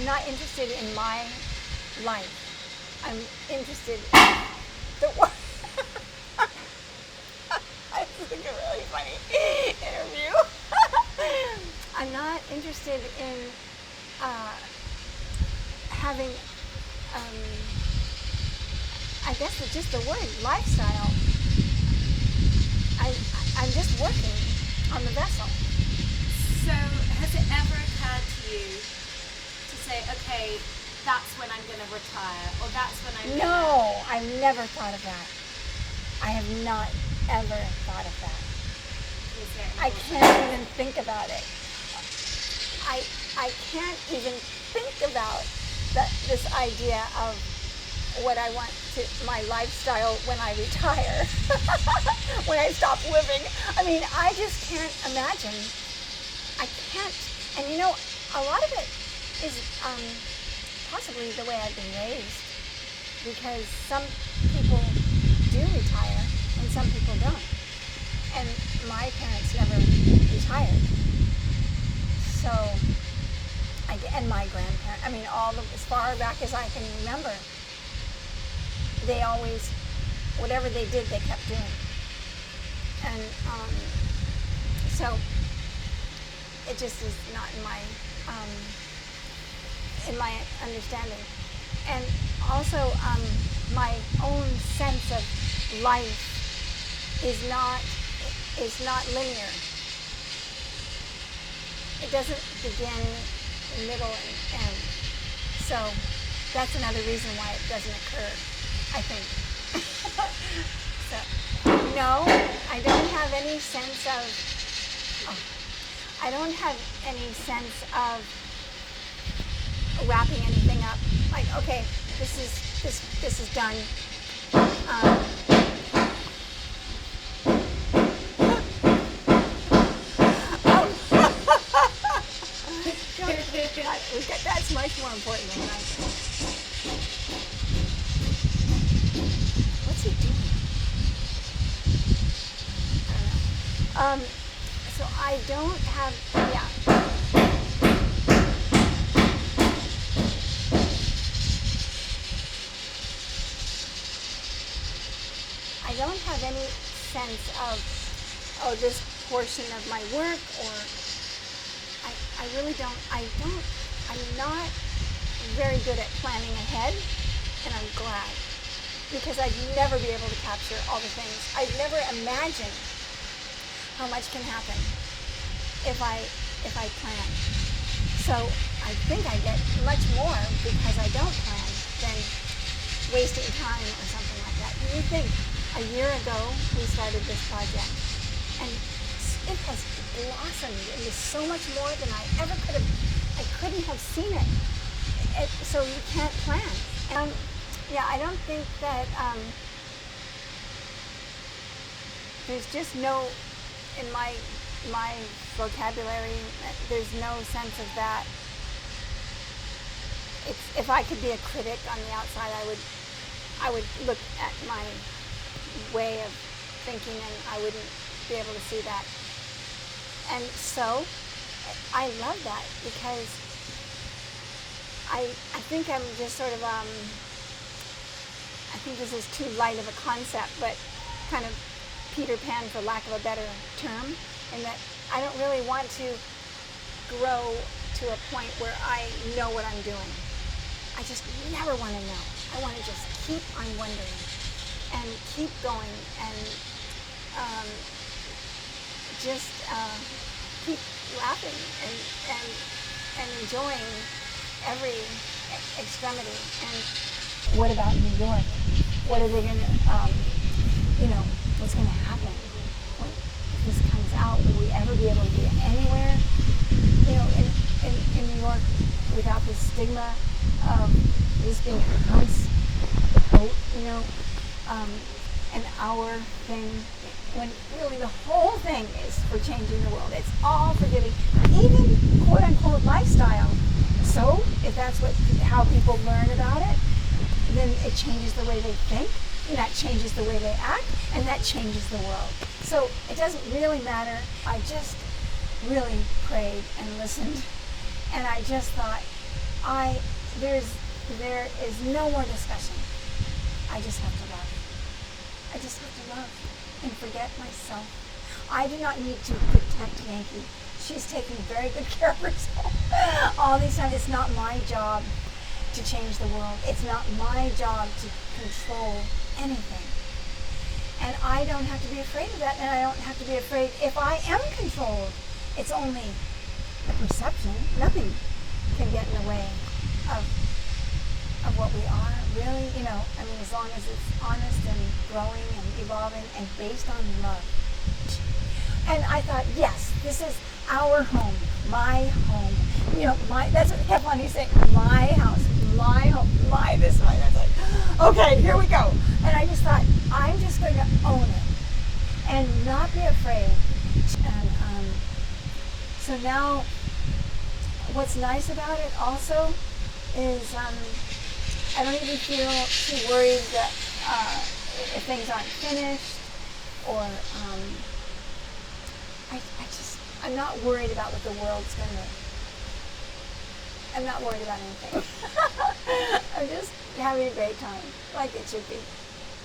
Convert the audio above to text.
I'm not interested in my life. I'm interested in the world. This is a really funny interview. I'm not interested in having, I guess it's just the word, lifestyle. I'm just working on the vessel. So has it ever occurred to you to say, okay, that's when I'm going to retire, or that's when I'm No, I've never thought of that. I have not ever thought of that. I can't even think about it. I can't even think about this idea of what I want to, my lifestyle when I retire, when I stop living. I mean, I just can't imagine. I can't. And you know, a lot of it is possibly the way I've been raised, because some people do retire and some people don't. And my parents never retired. So, and my grandparents, I mean, as far back as I can remember, they always, whatever they did, they kept doing. And so, it just is not in my understanding. And also, my own sense of life is not linear. It doesn't begin, middle, and end. So that's another reason why it doesn't occur, I think. So, no, I don't have any sense of wrapping anything up. Like, okay, this is done. That's much more important than what I'm saying. What's he doing? I don't know. So I don't have, I don't have any sense of, oh, this portion of my work, or I really don't, I'm not very good at planning ahead, and I'm glad, because I'd never be able to capture all the things. I'd never imagine how much can happen if I plan. So I think I get much more because I don't plan than wasting time or something like that. And you think, a year ago we started this project, and it has blossomed into so much more than I ever could have. I couldn't have seen it. So you can't plan. And I don't think that there's just no, in my vocabulary, there's no sense of that. If I could be a critic on the outside, I would look at my way of thinking, and I wouldn't be able to see that. And so I love that, because I think I'm just sort of, I think this is too light of a concept, but kind of Peter Pan, for lack of a better term, in that I don't really want to grow to a point where I know what I'm doing. I just never want to know. I want to just keep on wondering and keep going and just keep laughing and enjoying every extremity. And what about New York? What are they going to, what's going to happen? If this comes out, will we ever be able to be anywhere, in New York without the stigma of this being us, the boat, an hour thing, when really the whole thing is for changing the world. It's all for giving, even quote-unquote lifestyle. So if that's how people learn about it, then it changes the way they think, and that changes the way they act, and that changes the world. So it doesn't really matter. I just really prayed and listened, and I just thought, I there is no more discussion. I just have to love. I just have to love and forget myself. I do not need to protect Yankee. She's taking very good care of herself all these times. It's not my job to change the world. It's not my job to control anything. And I don't have to be afraid of that, and I don't have to be afraid if I am controlled. It's only a perception. Nothing can get in the way of what we are, really. I mean, as long as it's honest and growing and evolving and based on love. And I thought, yes, this is our home, my home. That's what I kept on saying, my house, my home, my this, my that. Like, okay, here we go. And I just thought, I'm just going to own it and not be afraid. And so now, what's nice about it also is I don't even feel too worried that if things aren't finished, or I'm not worried about what the world's going to. I'm not worried about anything. I'm just having a great time, like it should be.